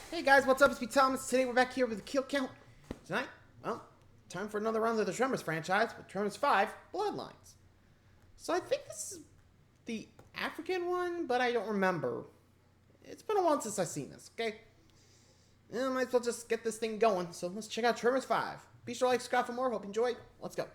Hey guys, what's up? It's me, Thomas. Today we're back here with the kill count. Tonight, well, time for another round of the Tremors franchise with Tremors 5, Bloodlines. So I think this is the African one, but I don't remember. It's been a while since I've seen this, okay? Yeah, might as well just get this thing going. So let's check out Tremors 5. Be sure to like, subscribe for more. Hope you enjoy. Let's go.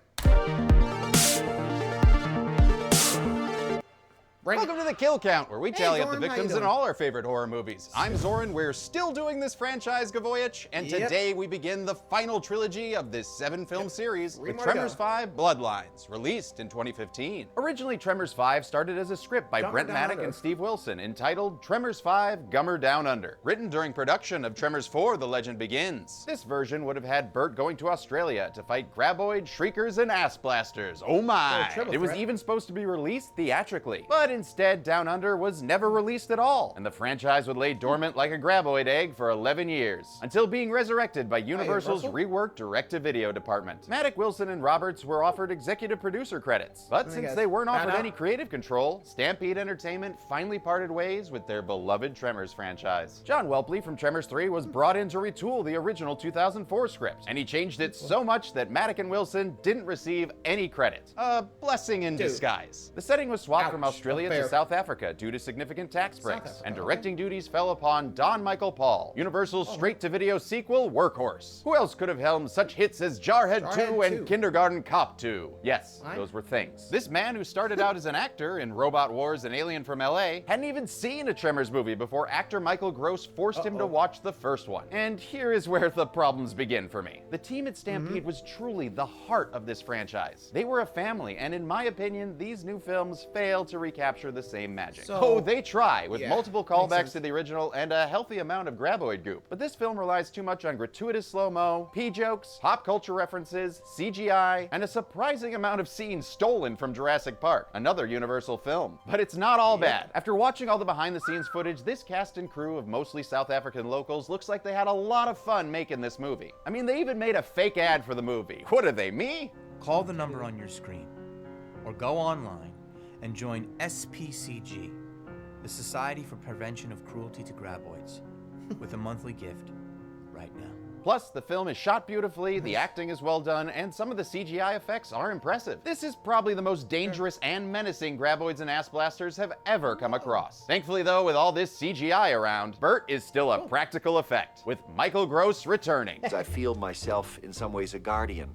Welcome to the Kill Count, where we tally up the Zoran, how you victims in doing? all our favorite horror movies. I'm Zoran, we're still doing this franchise, Graboid, and today we begin the final trilogy of this 7-film series with Tremors 5 Bloodlines, released in 2015. Originally, Tremors 5 started as a script by Brent Maddock and Steve Wilson, entitled Tremors 5 Gummer Down Under, written during production of Tremors 4 The Legend Begins. This version would have had Bert going to Australia to fight Graboid, Shriekers, and Ass Blasters. Oh my! It was even supposed to be released theatrically, but instead, Down Under was never released at all, and the franchise would lay dormant like a Graboid egg for 11 years, until being resurrected by Universal's reworked direct-to-video department. Maddock, Wilson, and Roberts were offered executive producer credits, but since they weren't offered any creative control, Stampede Entertainment finally parted ways with their beloved Tremors franchise. John Welpley from Tremors 3 was brought in to retool the original 2004 script, and he changed it so much that Maddock and Wilson didn't receive any credit. A blessing in disguise. The setting was swapped from Australia to South Africa due to significant tax breaks, and directing duties fell upon Don Michael Paul, Universal's straight-to-video sequel, Workhorse. Who else could have helmed such hits as Jarhead 2 and Kindergarten Cop 2? Yes, those were things. This man, who started out as an actor in Robot Wars and Alien from LA, hadn't even seen a Tremors movie before actor Michael Gross forced him to watch the first one. And here is where the problems begin for me. The team at Stampede was truly the heart of this franchise. They were a family, and in my opinion, these new films fail to recapture the same magic. They try, with multiple callbacks to the original and a healthy amount of Graboid goop. But this film relies too much on gratuitous slow-mo, pee-jokes, pop culture references, CGI, and a surprising amount of scenes stolen from Jurassic Park, another Universal film. But it's not all bad. After watching all the behind-the-scenes footage, this cast and crew of mostly South African locals looks like they had a lot of fun making this movie. I mean, they even made a fake ad for the movie. What are they, me? Call the number on your screen, or go online and join SPCG, the Society for Prevention of Cruelty to Graboids, with a monthly gift right now. Plus, the film is shot beautifully, the acting is well done, and some of the CGI effects are impressive. This is probably the most dangerous and menacing Graboids and Ass Blasters have ever come across. Thankfully though, with all this CGI around, Bert is still a practical effect, with Michael Gross returning. I feel myself in some ways a guardian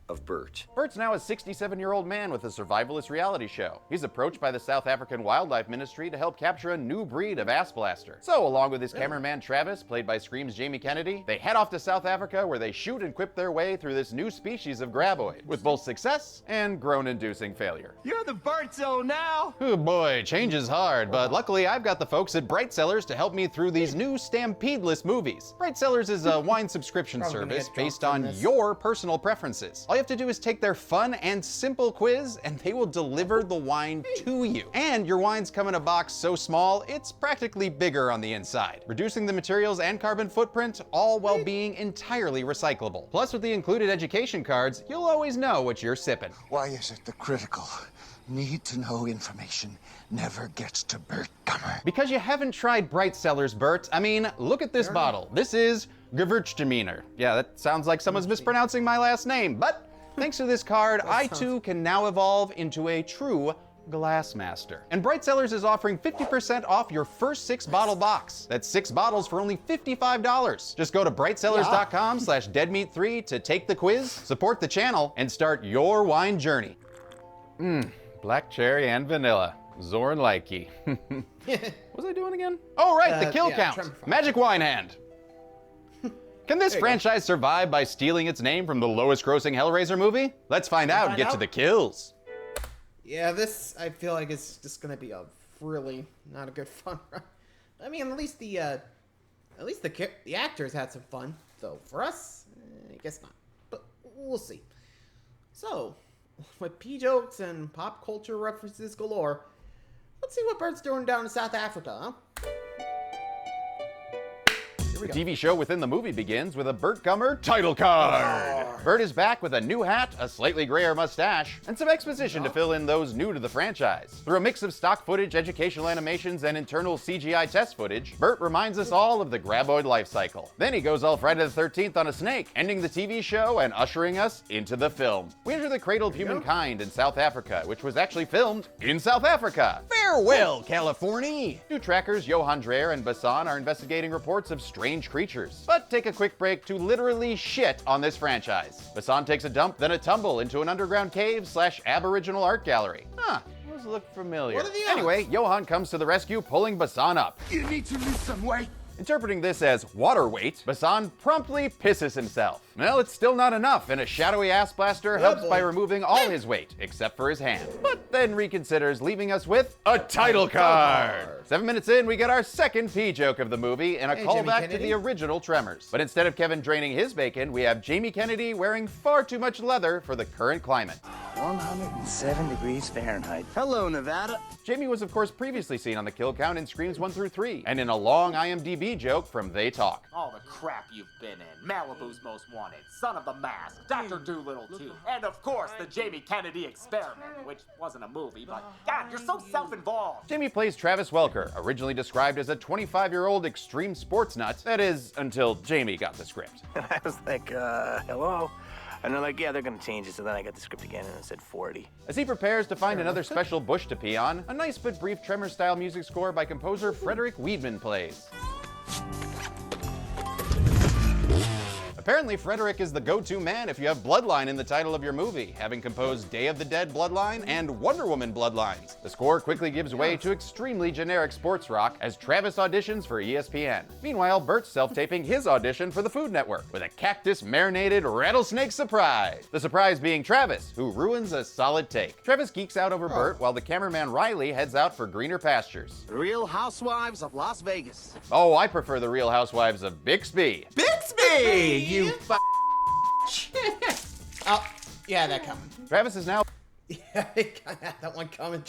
of Bert. Bert's now a 67-year-old man with a survivalist reality show. He's approached by the South African Wildlife Ministry to help capture a new breed of ass blaster. So, along with his cameraman Travis, played by Scream's Jamie Kennedy, they head off to South Africa, where they shoot and quip their way through this new species of Graboid, with both success and groan-inducing failure. You're the Bert Zone now! Oh boy, change is hard, but luckily I've got the folks at Bright Cellars to help me through these new Stampedeless movies. Bright Cellars is a wine subscription service based on your personal preferences. All you have to do is take their fun and simple quiz, and they will deliver the wine to you. And your wines come in a box so small, it's practically bigger on the inside, reducing the materials and carbon footprint, all while being entirely recyclable. Plus, with the included education cards, you'll always know what you're sipping. Why is it the critical, need-to-know information never gets to Bert Gummer? Because you haven't tried Bright Cellars, Bert. I mean, look at this bottle. This is Gewürztraminer. Yeah, that sounds like someone's mispronouncing my last name, but thanks to this card, I too can now evolve into a true Glassmaster. And Bright Cellars is offering 50% off your first 6-bottle box. That's 6 bottles for only $55. Just go to brightcellars.com/deadmeat3 to take the quiz, support the channel, and start your wine journey. Black cherry and vanilla. Zoran likey. What was I doing again? Oh, right, the kill count. Magic wine hand. Can this franchise survive by stealing its name from the lowest grossing Hellraiser movie? Let's find out and get to the kills. Yeah, this, I feel like it's just gonna be a really not a good fun run. I mean, at least the actors had some fun. So for us, I guess not. But we'll see. So, with P-jokes and pop culture references galore, let's see what Bert's doing down in South Africa, huh? The TV show within the movie begins with a Burt Gummer title card. Burt is back with a new hat, a slightly grayer mustache, and some exposition to fill in those new to the franchise. Through a mix of stock footage, educational animations, and internal CGI test footage, Burt reminds us all of the Graboid life cycle. Then he goes all Friday the 13th on a snake, ending the TV show and ushering us into the film. We enter the cradle of humankind in South Africa, which was actually filmed in South Africa. Farewell, California! New trackers Johan Dreyer and Bassan are investigating reports of strange creatures. But take a quick break to literally shit on this franchise. Bassan takes a dump, then a tumble into an underground cave / aboriginal art gallery. Huh, those look familiar. What are the odds? Anyway, Johan comes to the rescue, pulling Bassan up. You need to lose some weight. Interpreting this as water weight, Bassan promptly pisses himself. Well, it's still not enough, and a shadowy ass blaster helps by removing all his weight, except for his hand. But then reconsiders, leaving us with a title card. 7 minutes in, we get our second pee joke of the movie and a callback to the original Tremors. But instead of Kevin draining his bacon, we have Jamie Kennedy wearing far too much leather for the current climate. 107 degrees Fahrenheit. Hello, Nevada. Jamie was, of course, previously seen on the kill count in Screams 1 through 3, and in a long IMDb joke from They Talk. All the crap you've been in. Malibu's Most Wanted, Son of the Mask, Dr. Dolittle 2, and of course the Jamie Kennedy Experiment, which wasn't a movie, but God, you're so self-involved. Jamie plays Travis Welker, originally described as a 25-year-old extreme sports nut. That is, until Jamie got the script. I was like, hello? And they're like, yeah, they're gonna change it. So then I got the script again and it said 40. As he prepares to find another special bush to pee on, a nice but brief Tremor-style music score by composer Frederick Weidman plays. Apparently, Frederick is the go-to man if you have Bloodline in the title of your movie, having composed Day of the Dead Bloodline and Wonder Woman Bloodlines. The score quickly gives way to extremely generic sports rock as Travis auditions for ESPN. Meanwhile, Bert's self-taping his audition for the Food Network with a cactus-marinated rattlesnake surprise. The surprise being Travis, who ruins a solid take. Travis geeks out over Bert while the cameraman Riley heads out for greener pastures. The Real Housewives of Las Vegas. Oh, I prefer the Real Housewives of Bixby. Bixby! You Oh, yeah, that coming. Travis is now... Yeah, I kind of had that one coming.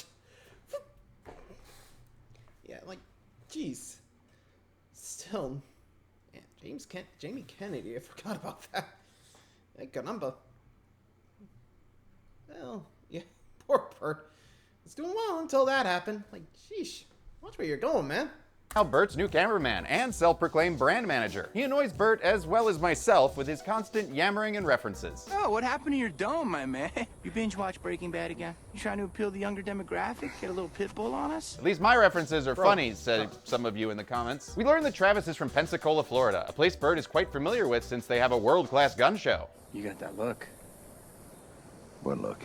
Yeah, like, jeez. Still, man, Jamie Kennedy, I forgot about that. Hey, good number. Well, yeah, poor Bert. It's doing well until that happened. Like, sheesh. Watch where you're going, man. Now Bert's new cameraman and self-proclaimed brand manager. He annoys Bert as well as myself with his constant yammering and references. Oh, what happened to your dome, my man? You binge watch Breaking Bad again? You trying to appeal to the younger demographic? Get a little pit bull on us? At least my references are funny, said some of you in the comments. We learned that Travis is from Pensacola, Florida, a place Bert is quite familiar with since they have a world-class gun show. You got that look. What look?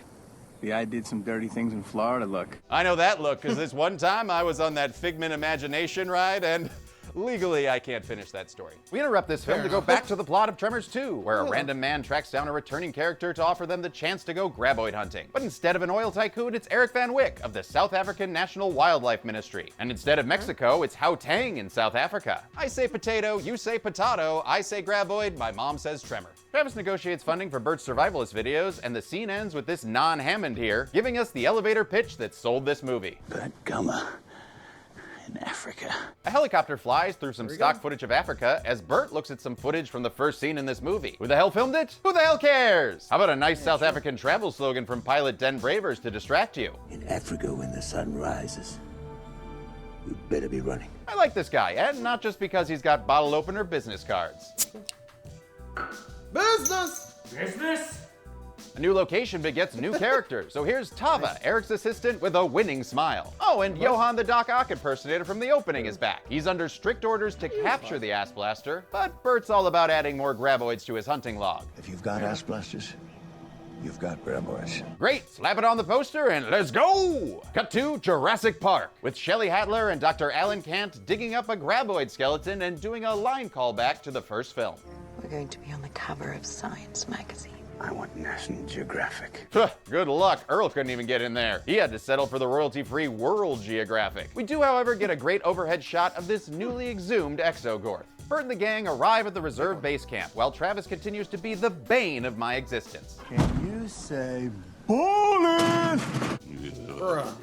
The I did some dirty things in Florida look. I know that look, because this one time I was on that Figment Imagination ride, and legally I can't finish that story. We interrupt this film to go back to the plot of Tremors 2, where a random man tracks down a returning character to offer them the chance to go graboid hunting. But instead of an oil tycoon, it's Eric Van Wyck of the South African National Wildlife Ministry. And instead of Mexico, it's Gauteng in South Africa. I say potato, you say potato, I say graboid, my mom says tremor. Travis negotiates funding for Bert's survivalist videos, and the scene ends with this non-Hammond here, giving us the elevator pitch that sold this movie. Bert Gummer in Africa. A helicopter flies through some stock footage of Africa as Bert looks at some footage from the first scene in this movie. Who the hell filmed it? Who the hell cares? How about a nice South African travel slogan from pilot Den Bravers to distract you? In Africa, when the sun rises, you better be running. I like this guy, and not just because he's got bottle opener business cards. Business! A new location begets new characters, so here's Tava, Eric's assistant, with a winning smile. Oh, and Johan the Doc Ock impersonator from the opening is back. He's under strict orders to capture the ass blaster, but Bert's all about adding more graboids to his hunting log. If you've got ass blasters, you've got graboids. Great, slap it on the poster and let's go! Cut to Jurassic Park, with Shelley Hattler and Dr. Alan Kant digging up a graboid skeleton and doing a line callback to the first film. We're going to be on the cover of Science magazine. I want National Geographic. Good luck, Earl couldn't even get in there. He had to settle for the royalty-free World Geographic. We do, however, get a great overhead shot of this newly exhumed Exogorth. Bert and the gang arrive at the reserve base camp, while Travis continues to be the bane of my existence. Can you say bowling? Bruh.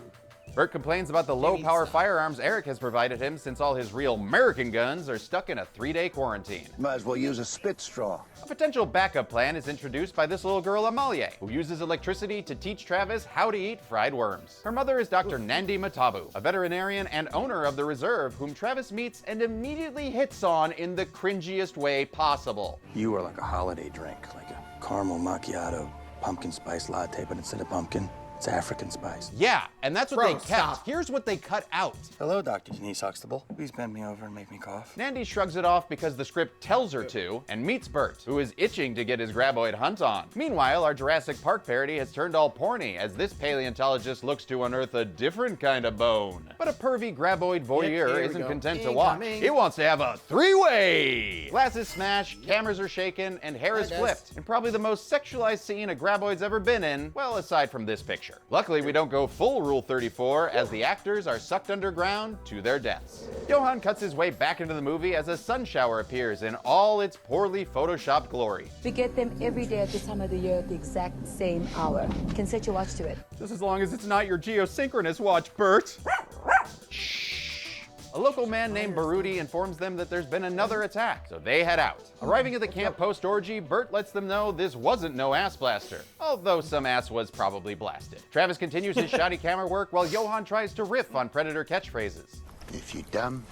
Bert complains about the low-power firearms Eric has provided him since all his real American guns are stuck in a 3-day quarantine. Might as well use a spit straw. A potential backup plan is introduced by this little girl, Amalie, who uses electricity to teach Travis how to eat fried worms. Her mother is Dr. Nandi Matabu, a veterinarian and owner of the reserve, whom Travis meets and immediately hits on in the cringiest way possible. You are like a holiday drink, like a caramel macchiato, pumpkin spice latte, but instead of pumpkin, it's African spice. Yeah, and that's what Bro, they kept. stop. Here's what they cut out. Hello, Dr. Denise Huxtable. Please bend me over and make me cough. Nandi shrugs it off because the script tells her to, and meets Bert, who is itching to get his Graboid hunt on. Meanwhile, our Jurassic Park parody has turned all porny as this paleontologist looks to unearth a different kind of bone. But a pervy Graboid voyeur isn't content to watch. He wants to have a 3-way! Glasses smash, cameras are shaken, and hair is flipped. And probably the most sexualized scene a Graboid's ever been in, well, aside from this picture. Luckily, we don't go full Rule 34 as the actors are sucked underground to their deaths. Johan cuts his way back into the movie as a sun shower appears in all its poorly photoshopped glory. We get them every day at this time of the year at the exact same hour. You can set your watch to it. Just as long as it's not your geosynchronous watch, Bert. Shh. A local man named Baruti informs them that there's been another attack, so they head out. Arriving at the camp post-orgy, Bert lets them know this wasn't no ass blaster, although some ass was probably blasted. Travis continues his shoddy camera work while Johan tries to riff on Predator catchphrases. If you dumb,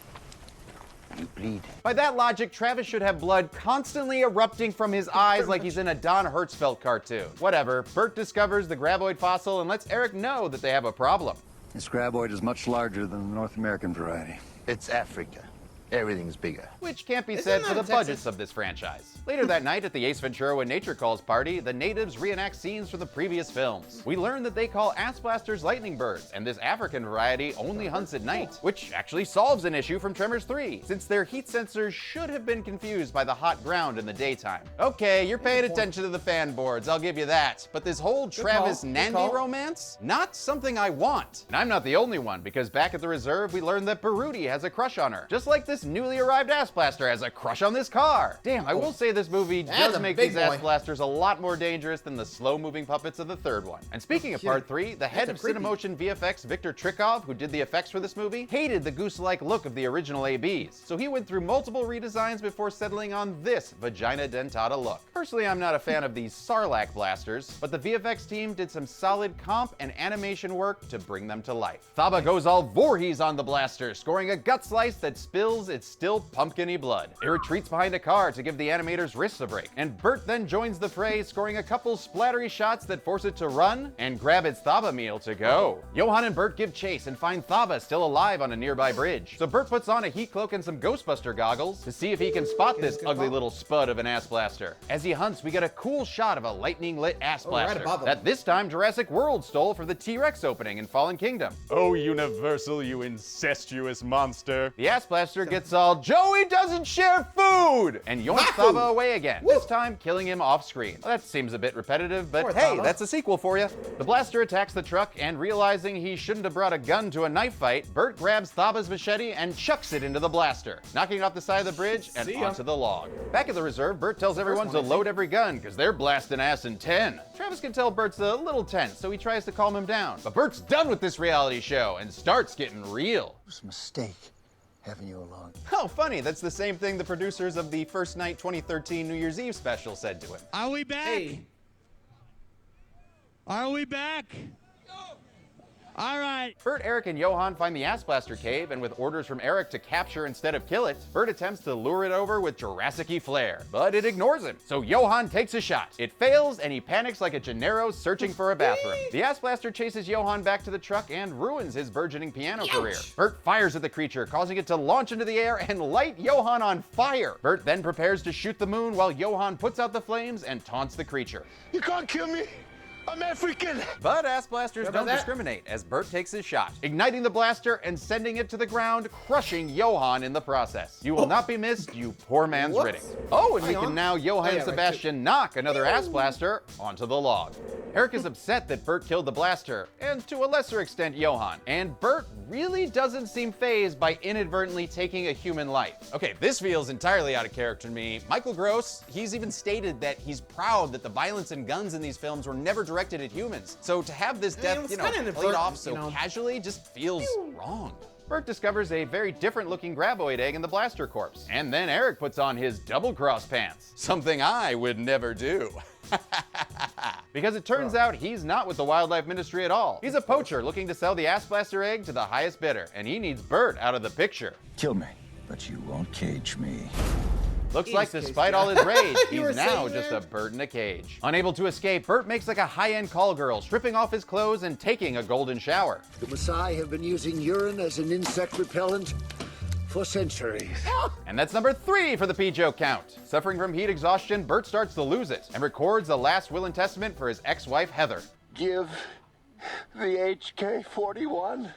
you bleed. By that logic, Travis should have blood constantly erupting from his eyes like he's in a Don Hertzfeldt cartoon. Whatever, Bert discovers the Graboid fossil and lets Eric know that they have a problem. This Graboid is much larger than the North American variety. It's Africa. Everything's bigger. Which can't be said for the budgets of this franchise. Later that night at the Ace Ventura When Nature Calls party, the natives reenact scenes from the previous films. We learn that they call ass blasters lightning birds, and this African variety only hunts at night, which actually solves an issue from Tremors 3, since their heat sensors should have been confused by the hot ground in the daytime. Okay, you're paying attention to the fan boards, I'll give you that, but this whole Travis-Nandi romance? Not something I want. And I'm not the only one, because back at the reserve, we learn that Baruti has a crush on her, just like this newly arrived ass blaster has a crush on this car. Damn, I will say this movie does make these ass blasters a lot more dangerous than the slow-moving puppets of the third one. And speaking of part 3, the head of Cinemotion VFX, Victor Trikov, who did the effects for this movie, hated the goose-like look of the original ABs, so he went through multiple redesigns before settling on this vagina dentata look. Personally, I'm not a fan of these Sarlacc blasters, but the VFX team did some solid comp and animation work to bring them to life. Thaba goes all Voorhees on the blaster, scoring a gut slice that spills its still pumpkin-y blood. It retreats behind a car to give the animator's wrists a break, and Bert then joins the fray, scoring a couple splattery shots that force it to run and grab its Thaba meal to go. Johan and Bert give chase and find Thaba still alive on a nearby bridge, so Bert puts on a heat cloak and some Ghostbuster goggles to see if he can spot this ugly little spud of an ass blaster. As he hunts, we get a cool shot of a lightning-lit ass blaster that this time Jurassic World stole for the T-Rex opening in Fallen Kingdom. Oh, Universal, you incestuous monster. The ass blaster gets all Joey doesn't share food! And yoinks Thaba away again, this time killing him off screen. Well, that seems a bit repetitive, but hey, that's a sequel for you. The blaster attacks the truck, and realizing he shouldn't have brought a gun to a knife fight, Bert grabs Thaba's machete and chucks it into the blaster, knocking it off the side of the bridge and onto the log. Back at the reserve, Bert tells everyone to load every gun, because they're blasting ass in 10. Travis can tell Bert's a little tense, so he tries to calm him down. But Bert's done with this reality show and starts getting real. It was a mistake having you along. Oh, funny. That's the same thing the producers of the First Night 2013 New Year's Eve special said to him. Are we back? Hey. Are we back? All right. Bert, Eric, and Johan find the Ass Blaster cave, and with orders from Eric to capture instead of kill it, Bert attempts to lure it over with Jurassic-y flair, but it ignores him. So Johan takes a shot. It fails, and he panics like a Gennaro searching for a bathroom. The Ass Blaster chases Johan back to the truck and ruins his burgeoning piano career. Bert fires at the creature, causing it to launch into the air and light Johan on fire. Bert then prepares to shoot the moon while Johan puts out the flames and taunts the creature. You can't kill me! I'm African! But ass blasters don't discriminate, as Bert takes his shot, igniting the blaster and sending it to the ground, crushing Johan in the process. You will not be missed, you poor man's Riddick. Oh, and we can now Johann Sebastian knock another ass blaster onto the log. Eric is upset that Bert killed the blaster, and to a lesser extent Johann. And Bert really doesn't seem fazed by inadvertently taking a human life. Okay, this feels entirely out of character to me. Michael Gross, he's even stated that he's proud that the violence and guns in these films were never directed at humans. So to have this death, played off so casually just feels wrong. Bert discovers a very different looking Graboid egg in the blaster corpse. And then Eric puts on his double-cross pants. Something I would never do. Because it turns out he's not with the Wildlife Ministry at all. He's a poacher looking to sell the ass blaster egg to the highest bidder, and he needs Bert out of the picture. Kill me, but you won't cage me. Looks like despite all his rage, he's now just a bird in a cage. Unable to escape, Bert makes like a high-end call girl, stripping off his clothes and taking a golden shower. The Maasai have been using urine as an insect repellent for centuries. And that's number 3 for the P joke count. Suffering from heat exhaustion, Bert starts to lose it and records a last will and testament for his ex-wife, Heather. Give the HK-41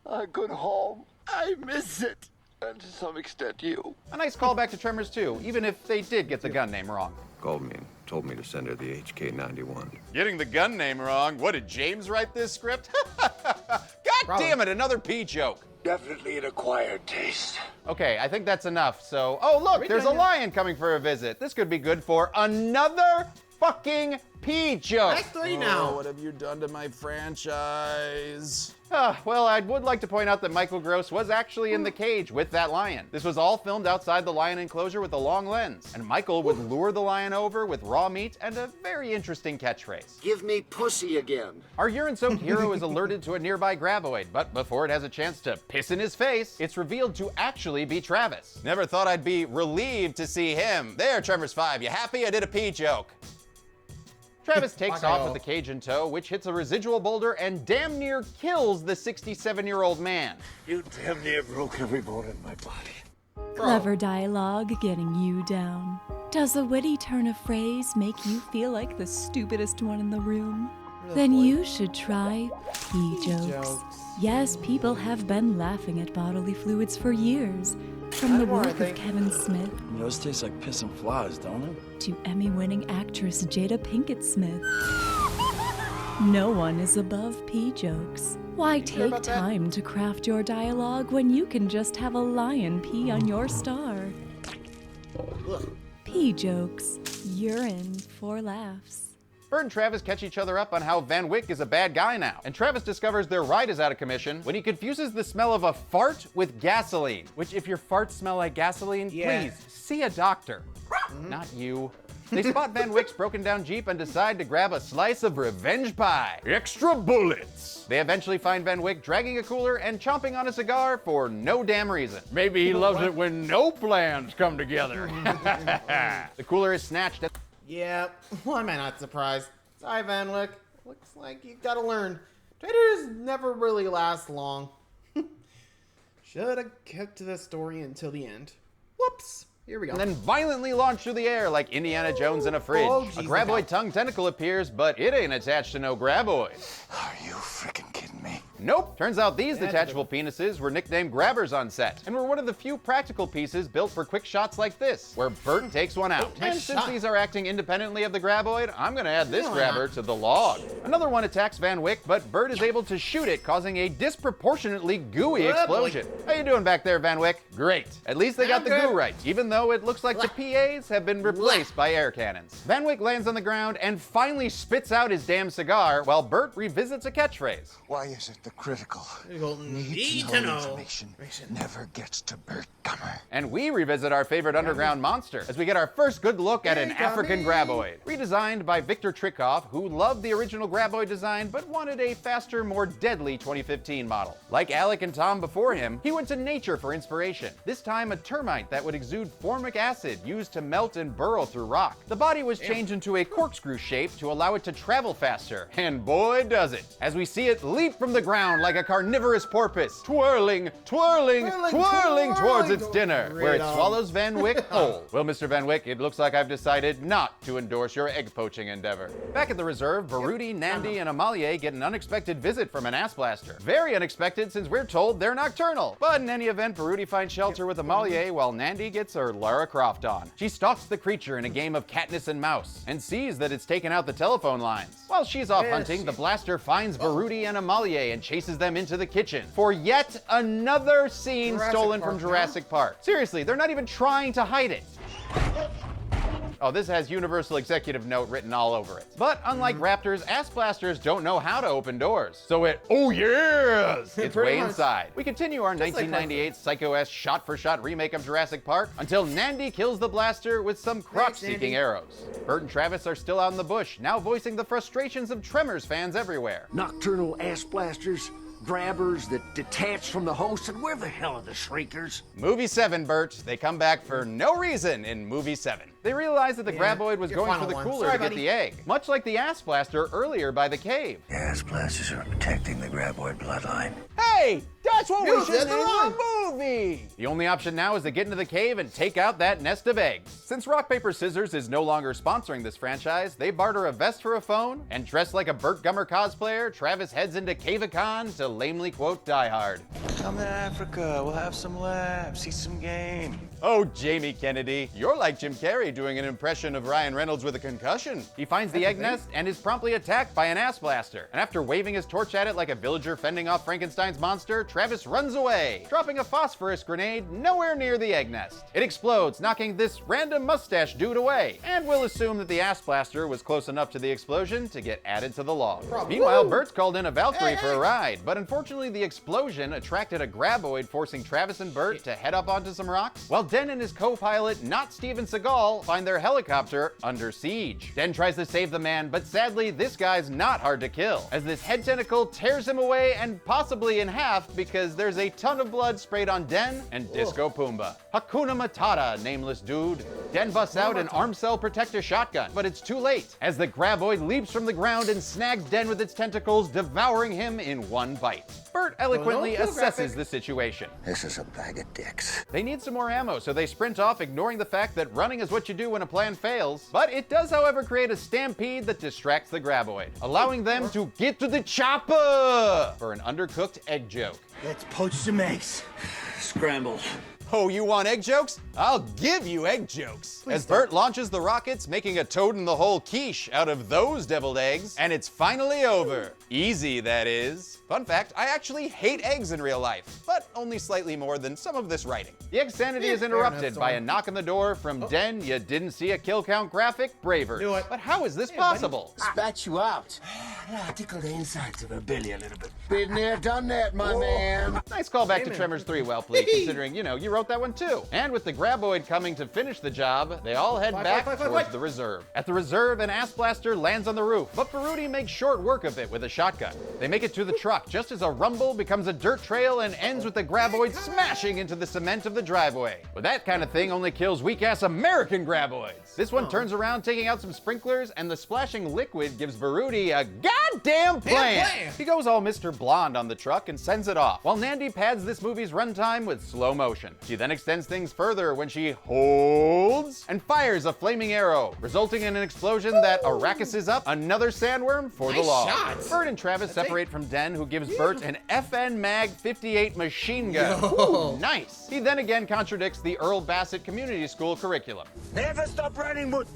a good home. I miss it. And to some extent, you. A nice callback to Tremors 2, even if they did get the gun name wrong. Called me and told me to send her the HK-91. Getting the gun name wrong? What, did James write this script? God damn it, another P joke. Definitely an acquired taste. Okay, I think that's enough, so... Oh, look, there's a lion coming for a visit. This could be good for another fucking P joke. That's 3 now. What have you done to my franchise? Well, I would like to point out that Michael Gross was actually in the cage with that lion. This was all filmed outside the lion enclosure with a long lens, and Michael would lure the lion over with raw meat and a very interesting catchphrase. Give me pussy again. Our urine-soaked hero is alerted to a nearby Graboid, but before it has a chance to piss in his face, it's revealed to actually be Travis. Never thought I'd be relieved to see him. There, Tremors 5, you happy? I did a P joke. Travis takes off with the cage in tow, which hits a residual boulder and damn near kills the 67-year-old man. You damn near broke every bone in my body. Clever dialogue getting you down. Does a witty turn of phrase make you feel like the stupidest one in the room? Then you should try P jokes. Yes, people have been laughing at bodily fluids for years. From the work of Kevin Smith. Yours tastes like piss and flies, don't it? To Emmy-winning actress Jada Pinkett Smith. No one is above P jokes. Why take time to craft your dialogue when you can just have a lion pee on your star? P jokes. You're in for laughs. Bert and Travis catch each other up on how Van Wyck is a bad guy now, and Travis discovers their ride is out of commission when he confuses the smell of a fart with gasoline. Which, if your farts smell like gasoline, please, see a doctor. Not you. They spot Van Wyck's broken down Jeep and decide to grab a slice of revenge pie. Extra bullets! They eventually find Van Wyck dragging a cooler and chomping on a cigar for no damn reason. Maybe he loves it when no plans come together. The cooler is snatched at... Yeah, why am I not surprised? Sorry, Van Wyck. Looks like you've got to learn. Traitors never really last long. Should have kept to the story until the end. Whoops. Here we go. And then violently launch through the air like Indiana Jones in a fridge. A Graboid tongue tentacle appears, but it ain't attached to no Graboid. Are you freaking kidding me? Nope. Turns out these detachable penises were nicknamed grabbers on set, and were one of the few practical pieces built for quick shots like this, where Bert takes one out. And since these are acting independently of the Graboid, I'm gonna add this grabber to the log. Another one attacks Van Wyck, but Bert is able to shoot it, causing a disproportionately gooey explosion. How you doing back there, Van Wyck? Great. At least they got the goo right, even though it looks like the PAs have been replaced by air cannons. Van Wyck lands on the ground and finally spits out his damn cigar, while Bert revisits a catchphrase. Why is it the critical need to know information never gets to Bert Gummer? And we revisit our favorite underground monster as we get our first good look at an African Graboid. Redesigned by Victor Trikov, who loved the original Graboid design but wanted a faster, more deadly 2015 model. Like Alec and Tom before him, he went to nature for inspiration. This time a termite that would exude formic acid used to melt and burrow through rock. The body was changed into a corkscrew shape to allow it to travel faster, and boy does it, as we see it leap from the ground around like a carnivorous porpoise, twirling towards its dinner, where it swallows Van Wyck whole. Well, Mr. Van Wyck, it looks like I've decided not to endorse your egg poaching endeavor. Back at the reserve, Baruti, Nandi, and Amalia get an unexpected visit from an ass blaster. Very unexpected, since we're told they're nocturnal. But in any event, Baruti finds shelter with Amalia while Nandi gets her Lara Croft on. She stalks the creature in a game of Katniss and Mouse and sees that it's taken out the telephone lines. While she's off hunting, the blaster finds Baruti and Amalia and chases them into the kitchen for yet another scene stolen from Jurassic Park. Seriously, they're not even trying to hide it. Oh, this has Universal Executive Note written all over it. But unlike raptors, ass blasters don't know how to open doors. So it's way inside. We continue our 1998 Psycho-esque shot-for-shot remake of Jurassic Park until Nandi kills the blaster with some crotch-seeking arrows. Bert and Travis are still out in the bush, now voicing the frustrations of Tremors fans everywhere. Nocturnal ass blasters, grabbers that detach from the host, and where the hell are the shriekers? Movie 7, Bert. They come back for no reason in Movie 7. They realize that the Graboid was going for the cooler to get the egg, much like the ass blaster earlier by the cave. The ass blasters are protecting the Graboid bloodline. Hey, that's what we should do in a movie! The only option now is to get into the cave and take out that nest of eggs. Since Rock, Paper, Scissors is no longer sponsoring this franchise, they barter a vest for a phone, and dressed like a Burt Gummer cosplayer, Travis heads into Cave-A-Con to lamely quote Die Hard. Come to Africa, we'll have some laughs, see some game. Oh, Jamie Kennedy, you're like Jim Carrey doing an impression of Ryan Reynolds with a concussion. He finds the egg nest and is promptly attacked by an ass blaster. And after waving his torch at it like a villager fending off Frankenstein's monster, Travis runs away, dropping a phosphorus grenade nowhere near the egg nest. It explodes, knocking this random mustache dude away, and we'll assume that the ass blaster was close enough to the explosion to get added to the log. Meanwhile, Bert's called in a Valkyrie for a ride, but unfortunately the explosion attracted a Graboid, forcing Travis and Bert to head up onto some rocks, while Den and his co-pilot, not Steven Seagal, find their helicopter under siege. Den tries to save the man, but sadly, this guy's not hard to kill, as this head tentacle tears him away and possibly in half because there's a ton of blood sprayed on Den and Disco Pumbaa. Hakuna Matata, nameless dude. Den busts out an arm cell protector shotgun, but it's too late, as the Graboid leaps from the ground and snags Den with its tentacles, devouring him in one bite. Bert eloquently assesses the situation. This is a bag of dicks. They need some more ammo, so they sprint off, ignoring the fact that running is what you do when a plan fails. But it does, however, create a stampede that distracts the Graboid, allowing them to get to the chopper for an undercooked egg joke. Let's poach some eggs. Scramble. Oh, you want egg jokes? I'll give you egg jokes. As Bert launches the rockets, making a toad-in-the-hole quiche out of those deviled eggs, and it's finally over. Easy, that is. Fun fact, I actually hate eggs in real life, but only slightly more than some of this writing. The egg sanity is interrupted by a knock on the door from Den, you didn't see a kill count graphic, Braver. But how is this possible? Spat you out. I tickle the insides of her belly a little bit. Been there, done that, my man. Nice callback to Tremors 3, Wellpley, considering, you wrote that one too. And with the Graboid coming to finish the job, they all head back towards the reserve. At the reserve, an ass blaster lands on the roof, but Baruti makes short work of it with a shotgun. They make it to the truck just as a rumble becomes a dirt trail and ends with the Graboid smashing into the cement of the driveway. But that kind of thing only kills weak-ass American Graboids. This one turns around, taking out some sprinklers, and the splashing liquid gives Baruti a goddamn plan. He goes all Mr. Blonde on the truck and sends it off, while Nandi pads this movie's runtime with slow motion. She then extends things further when she holds and fires a flaming arrow, resulting in an explosion that Arrakis up another sandworm for the law. Bert and Travis separate from Den, who gives Bert an FN Mag 58 machine gun. Ooh, nice. He then again contradicts the Earl Bassett Community School curriculum. Never stop running, Wood.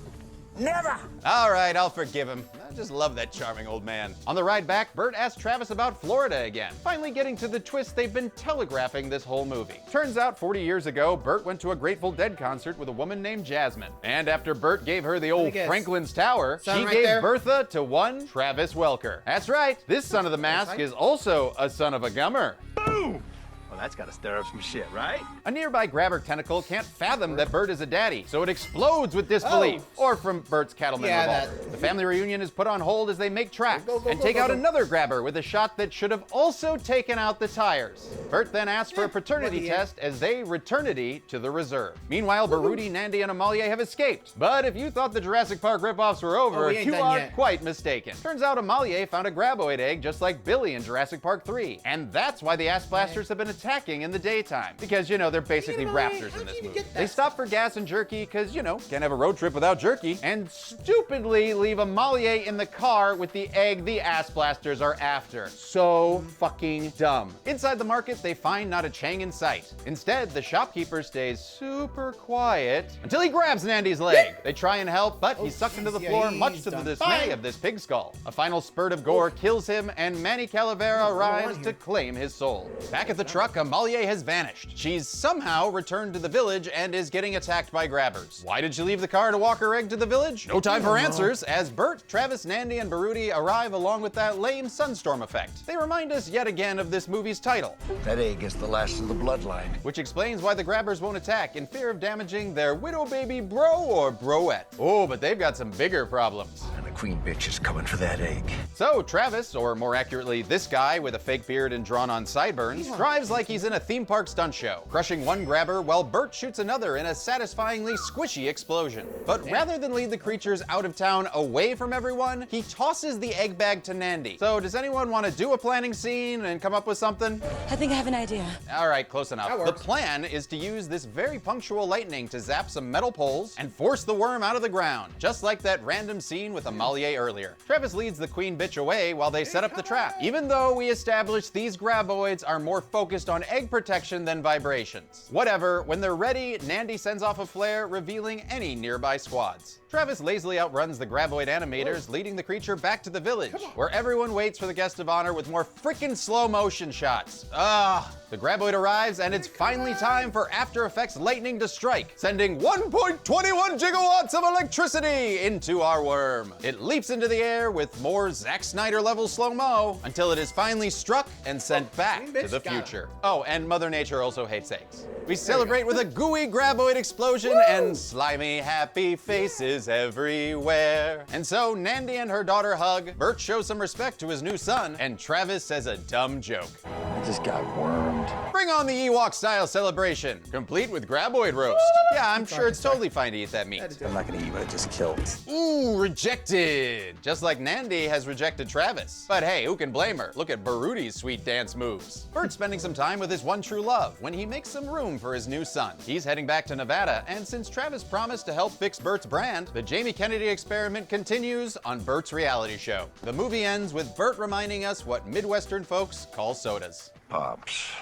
Never! All right, I'll forgive him. I just love that charming old man. On the ride back, Bert asks Travis about Florida again, finally getting to the twist they've been telegraphing this whole movie. Turns out 40 years ago, Bert went to a Grateful Dead concert with a woman named Jasmine. And after Bert gave her the old Franklin's Tower, she gave Bertha to one Travis Welker. That's right, this son of the mask is also a son of a gummer. Boom! Well, that's gotta stir up some shit, right? A nearby grabber tentacle can't fathom that Bert is a daddy, so it explodes with disbelief. Or from Bert's cattleman revolver. The family reunion is put on hold as they make tracks and take out another grabber with a shot that should have also taken out the tires. Bert then asks for a paternity test as they returnity to the reserve. Meanwhile, Baruti, Nandi, and Amalia have escaped. But if you thought the Jurassic Park ripoffs were over, you are quite mistaken. Turns out Amalia found a Graboid egg just like Billy in Jurassic Park 3. And that's why the ass blasters have been attacking in the daytime. Because, you know, they're basically raptors in this movie. They stop for gas and jerky because, you know, can't have a road trip without jerky. And stupidly leave Amalia in the car with the egg the ass blasters are after. So fucking dumb. Inside the market, they find not a Chang in sight. Instead, the shopkeeper stays super quiet until he grabs Nandi's leg. They try and help, but he's sucked into the floor, much to the dismay of this pig skull. A final spurt of gore kills him, and Manny Calavera arrives to claim his soul. Back at the truck, Amalia has vanished. She's somehow returned to the village and is getting attacked by grabbers. Why did she leave the car to walk her egg to the village? No time for answers, as Bert, Travis, Nandi, and Baruti arrive along with that lame sunstorm effect. They remind us yet again of this movie's title. That egg is the last of the bloodline. Which explains why the grabbers won't attack in fear of damaging their widow baby bro or broette. Oh, but they've got some bigger problems. And the queen bitch is coming for that egg. So Travis, or more accurately this guy with a fake beard and drawn-on sideburns, drives like he's in a theme park stunt show, crushing one grabber while Bert shoots another in a satisfyingly squishy explosion. But rather than lead the creatures out of town away from everyone, he tosses the egg bag to Nandi. So does anyone want to do a planning scene and come up with something? I think I have an idea. All right, close enough. The plan is to use this very punctual lightning to zap some metal poles and force the worm out of the ground, just like that random scene with Amalia earlier. Travis leads the queen bitch away while they set up the trap, even though we established these graboids are more focused on egg protection than vibrations. Whatever, when they're ready, Nandi sends off a flare, revealing any nearby squads. Travis lazily outruns the Graboid animators, leading the creature back to the village, where everyone waits for the guest of honor with more freaking slow motion shots. The Graboid arrives, and it's finally time for After Effects lightning to strike, sending 1.21 gigawatts of electricity into our worm. It leaps into the air with more Zack Snyder level slow-mo until it is finally struck and sent back to the future. Oh, and Mother Nature also hates eggs. We celebrate with a gooey Graboid explosion and slimy happy faces everywhere. And so Nandi and her daughter hug, Bert shows some respect to his new son, and Travis says a dumb joke. I just got wormed. Bring on the Ewok style celebration, complete with Graboid roast. Yeah, I'm sure it's totally fine to eat that meat. I'm not gonna eat what I just killed. Ooh, rejected. Just like Nandi has rejected Travis. But hey, who can blame her? Look at Baruti's sweet dance moves. Bert's spending some time with his one true love when he makes some room for his new son. He's heading back to Nevada, and since Travis promised to help fix Bert's brand, the Jamie Kennedy experiment continues on Bert's reality show. The movie ends with Bert reminding us what Midwestern folks call sodas. Pops.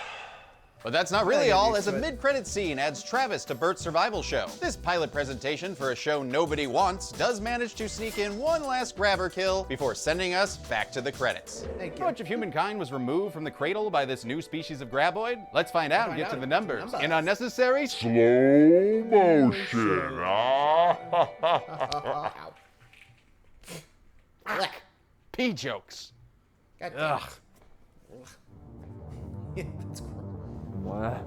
But that's not really all, as a mid-credit scene adds Travis to Bert's survival show. This pilot presentation for a show nobody wants does manage to sneak in one last grabber kill before sending us back to the credits. How much of humankind was removed from the cradle by this new species of graboid? Let's find out and get to the numbers. In unnecessary slow motion. Pee jokes. Ugh. What?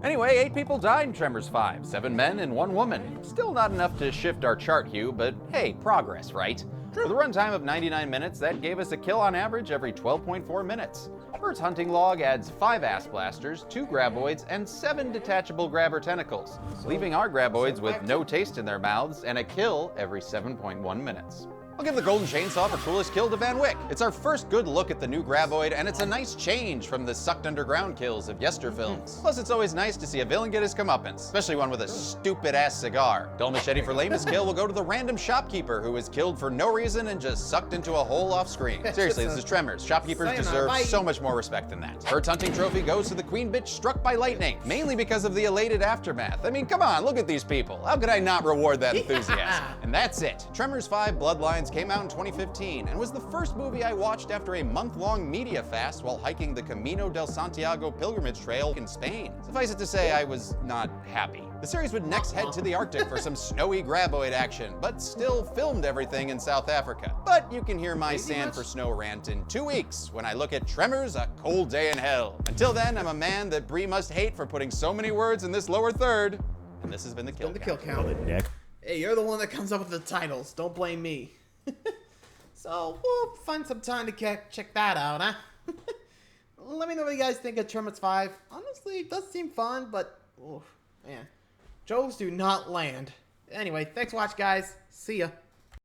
Anyway, 8 people died in Tremors 5, 7 men and 1 woman. Still not enough to shift our chart hue, but hey, progress, right? With a runtime of 99 minutes, that gave us a kill on average every 12.4 minutes. Bert's hunting log adds 5 ass blasters, 2 graboids, and 7 detachable grabber tentacles, leaving our graboids with no taste in their mouths and a kill every 7.1 minutes. I'll give the Golden Chainsaw for coolest kill to Van Wyck. It's our first good look at the new Graboid, and it's a nice change from the sucked underground kills of yester films. Plus, it's always nice to see a villain get his comeuppance, especially one with a stupid-ass cigar. Dull Machete for lamest kill will go to the random shopkeeper who was killed for no reason and just sucked into a hole off screen. Seriously, this is Tremors. Shopkeepers deserve so much more respect than that. Bert's hunting trophy goes to the queen bitch struck by lightning, mainly because of the elated aftermath. I mean, come on, look at these people. How could I not reward that enthusiasm? And that's it. Tremors 5 Bloodlines came out in 2015 and was the first movie I watched after a month-long media fast while hiking the Camino del Santiago pilgrimage trail in Spain. Suffice it to say, I was not happy. The series would next head to the Arctic for some snowy Graboid action, but still filmed everything in South Africa. But you can hear my sand for snow rant in 2 weeks when I look at Tremors, A Cold Day in Hell. Until then, I'm a man that Bree must hate for putting so many words in this lower third. And this has been the Kill Count. Hey, you're the one that comes up with the titles. Don't blame me. So, we'll find some time to check that out, huh? Let me know what you guys think of Tremors 5. Honestly, it does seem fun, but, oh, man. Jokes do not land. Anyway, thanks for watching, guys. See ya.